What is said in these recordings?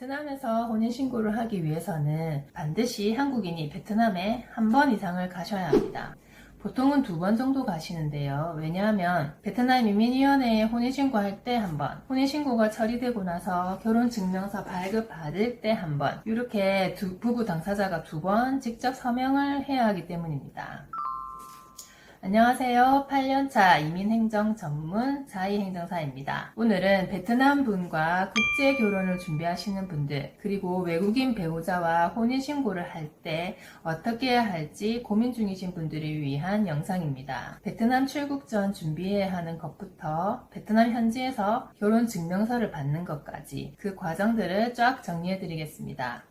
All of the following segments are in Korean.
베트남에서 혼인신고를 하기 위해서는 반드시 한국인이 베트남에 한 번 이상을 가셔야 합니다. 보통은 2번 정도 가시는데요. 왜냐하면 베트남 이민위원회에 혼인신고할 때 한 번, 혼인신고가 처리되고 나서 결혼증명서 발급받을 때 한 번, 이렇게 부부 당사자가 2번 직접 서명을 해야 하기 때문입니다. 안녕하세요. 8년차 이민행정 전문 자이행정사입니다. 오늘은 베트남 분과 국제 결혼을 준비하시는 분들, 그리고 외국인 배우자와 혼인신고를 할 때 어떻게 해야 할지 고민 중이신 분들을 위한 영상입니다. 베트남 출국 전 준비해야 하는 것부터 베트남 현지에서 결혼증명서를 받는 것까지 그 과정들을 쫙 정리해 드리겠습니다.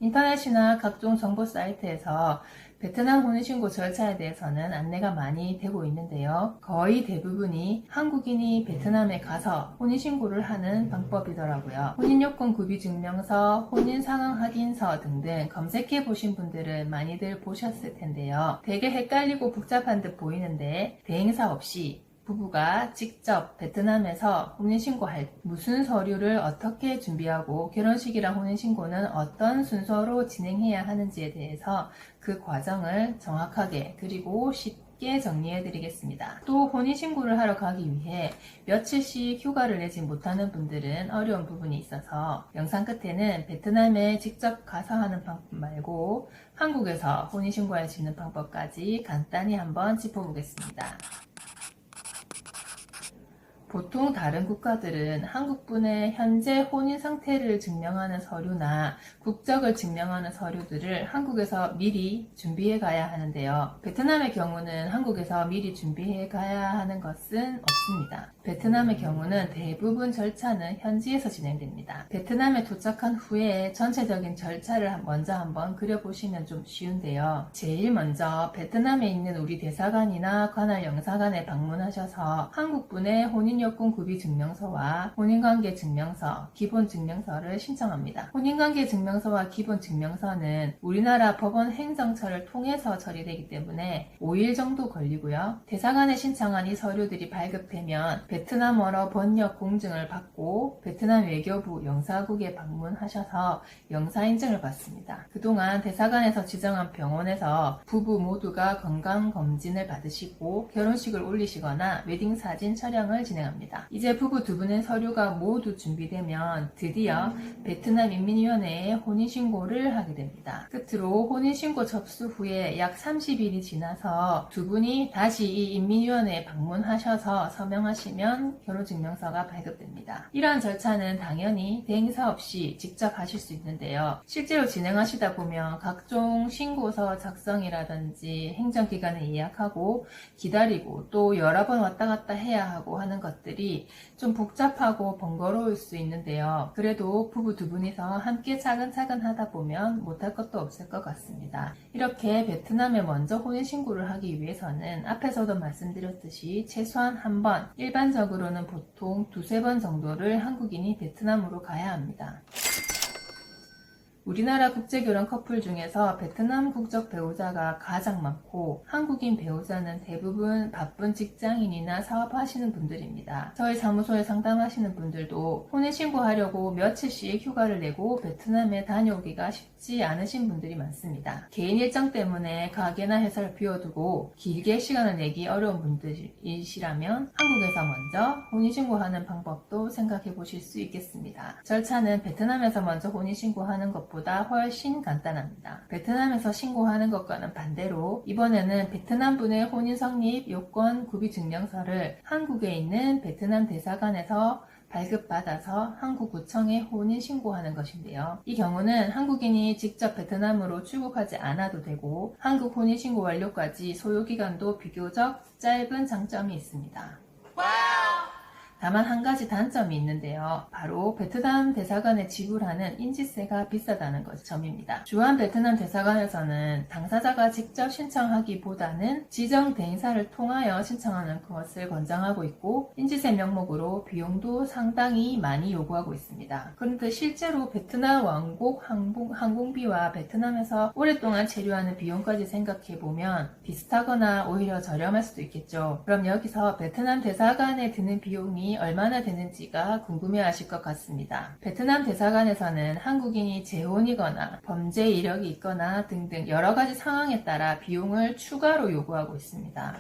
인터넷이나 각종 정보 사이트에서 베트남 혼인신고 절차에 대해서는 안내가 많이 되고 있는데요. 거의 대부분이 한국인이 베트남에 가서 혼인신고를 하는 방법이더라고요. 혼인요건 구비증명서, 혼인상황 확인서 등등 검색해 보신 분들은 많이들 보셨을 텐데요. 되게 헷갈리고 복잡한 듯 보이는데 대행사 없이 부부가 직접 베트남에서 혼인신고할 무슨 서류를 어떻게 준비하고 결혼식이랑 혼인신고는 어떤 순서로 진행해야 하는지에 대해서 그 과정을 정확하게 그리고 쉽게 정리해 드리겠습니다. 또 혼인신고를 하러 가기 위해 며칠씩 휴가를 내지 못하는 분들은 어려운 부분이 있어서 영상 끝에는 베트남에 직접 가서 하는 방법 말고 한국에서 혼인신고할 수 있는 방법까지 간단히 한번 짚어보겠습니다. 보통 다른 국가들은 한국분의 현재 혼인 상태를 증명하는 서류나 국적을 증명하는 서류들을 한국에서 미리 준비해 가야 하는데요. 베트남의 경우는 한국에서 미리 준비해 가야 하는 것은 없습니다. 베트남의 경우는 대부분 절차는 현지에서 진행됩니다. 베트남에 도착한 후에 전체적인 절차를 먼저 한번 그려보시면 좀 쉬운데요. 제일 먼저 베트남에 있는 우리 대사관이나 관할 영사관에 방문하셔서 한국분의 혼인요건 구비증명서와 혼인관계 증명서, 기본증명서를 신청합니다. 혼인관계 증명서와 기본증명서는 우리나라 법원 행정처를 통해서 처리되기 때문에 5일 정도 걸리고요. 대사관에 신청한 이 서류들이 발급되면 베트남어로 번역 공증을 받고 베트남 외교부 영사국에 방문하셔서 영사인증을 받습니다. 그동안 대사관에서 지정한 병원에서 부부 모두가 건강검진을 받으시고 결혼식을 올리시거나 웨딩사진 촬영을 진행합니다. 이제 부부 2분의 서류가 모두 준비되면 드디어 베트남 인민위원회에 혼인신고를 하게 됩니다. 끝으로 혼인신고 접수 후에 약 30일이 지나서 2분이 다시 이 인민위원회에 방문하셔서 서명하시면 결혼증명서가 발급됩니다. 이러한 절차는 당연히 대행사 없이 직접 하실 수 있는데요. 실제로 진행하시다 보면 각종 신고서 작성이라든지 행정기관에 예약하고 기다리고 또 여러 번 왔다 갔다 해야 하고 하는 것들이 좀 복잡하고 번거로울 수 있는데요. 그래도 부부 2분이서 함께 차근차근 하다 보면 못할 것도 없을 것 같습니다. 이렇게 베트남에 먼저 혼인신고를 하기 위해서는 앞에서도 말씀드렸듯이 최소한 한 번, 일반적으로는 보통 2-3번 정도를 한국인이 베트남으로 가야 합니다. 우리나라 국제결혼 커플 중에서 베트남 국적 배우자가 가장 많고 한국인 배우자는 대부분 바쁜 직장인이나 사업하시는 분들입니다. 저희 사무소에 상담하시는 분들도 혼인신고하려고 며칠씩 휴가를 내고 베트남에 다녀오기가 쉽지 않으신 분들이 많습니다. 개인 일정 때문에 가게나 회사를 비워두고 길게 시간을 내기 어려운 분들이시라면 한국에서 먼저 혼인신고하는 방법도 생각해 보실 수 있겠습니다. 절차는 베트남에서 먼저 혼인신고하는 것보다 훨씬 간단합니다. 베트남에서 신고하는 것과는 반대로 이번에는 베트남분의 혼인 성립 요건 구비 증명서를 한국에 있는 베트남 대사관에서 발급받아서 한국구청에 혼인 신고하는 것인데요. 이 경우는 한국인이 직접 베트남으로 출국하지 않아도 되고 한국 혼인 신고 완료까지 소요기간도 비교적 짧은 장점이 있습니다. 다만 한 가지 단점이 있는데요. 바로 베트남 대사관에 지불하는 인지세가 비싸다는 점입니다. 주한 베트남 대사관에서는 당사자가 직접 신청하기보다는 지정 대행사를 통하여 신청하는 것을 권장하고 있고 인지세 명목으로 비용도 상당히 많이 요구하고 있습니다. 그런데 실제로 베트남 왕복 항공비와 베트남에서 오랫동안 체류하는 비용까지 생각해보면 비슷하거나 오히려 저렴할 수도 있겠죠. 그럼 여기서 베트남 대사관에 드는 비용이 비용이 얼마나 되는지가 궁금해하실 것 같습니다. 베트남 대사관에서는 한국인이 재혼이거나 범죄 이력이 있거나 등등 여러 가지 상황에 따라 비용을 추가로 요구하고 있습니다.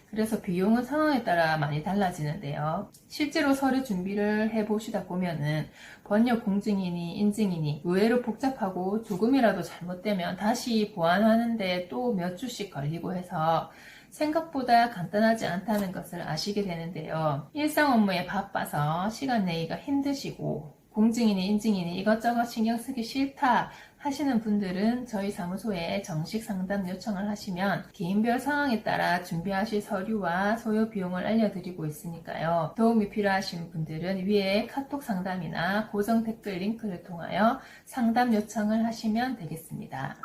그래서 비용은 상황에 따라 많이 달라지는데요. 실제로 서류 준비를 해보시다 보면은 번역 공증이니 인증이니 의외로 복잡하고 조금이라도 잘못되면 다시 보완하는데 또 몇 주씩 걸리고 해서 생각보다 간단하지 않다는 것을 아시게 되는데요. 일상 업무에 바빠서 시간 내기가 힘드시고 공증이니 인증이니 이것저것 신경 쓰기 싫다 하시는 분들은 저희 사무소에 정식 상담 요청을 하시면 개인별 상황에 따라 준비하실 서류와 소요 비용을 알려드리고 있으니까요. 도움이 필요하신 분들은 위에 카톡 상담이나 고정 댓글 링크를 통하여 상담 요청을 하시면 되겠습니다.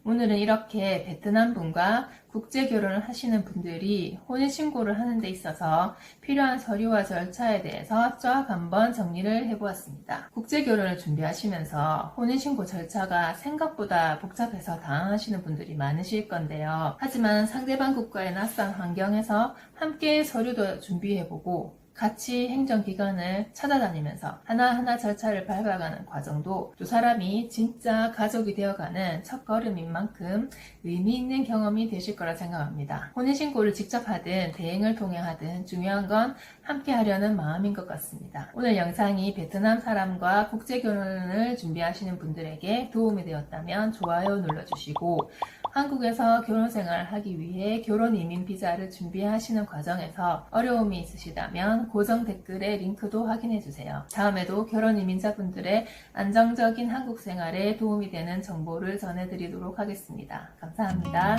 오늘은 이렇게 베트남 분과 국제 결혼을 하시는 분들이 혼인신고를 하는 데 있어서 필요한 서류와 절차에 대해서 쫙 한번 정리를 해보았습니다. 국제 결혼을 준비하시면서 혼인신고 절차가 생각보다 복잡해서 당황하시는 분들이 많으실 건데요. 하지만 상대방 국가의 낯선 환경에서 함께 서류도 준비해보고 같이 행정기관을 찾아다니면서 하나하나 절차를 밟아가는 과정도 두 사람이 진짜 가족이 되어가는 첫걸음인 만큼 의미 있는 경험이 되실 거라 생각합니다. 혼인신고를 직접 하든 대행을 통해 하든 중요한 건 함께 하려는 마음인 것 같습니다. 오늘 영상이 베트남 사람과 국제결혼을 준비하시는 분들에게 도움이 되었다면 좋아요 눌러주시고 한국에서 결혼생활을 하기 위해 결혼이민 비자를 준비하시는 과정에서 어려움이 있으시다면 고정 댓글에 링크도 확인해주세요. 다음에도 결혼이민자분들의 안정적인 한국 생활에 도움이 되는 정보를 전해드리도록 하겠습니다. 감사합니다.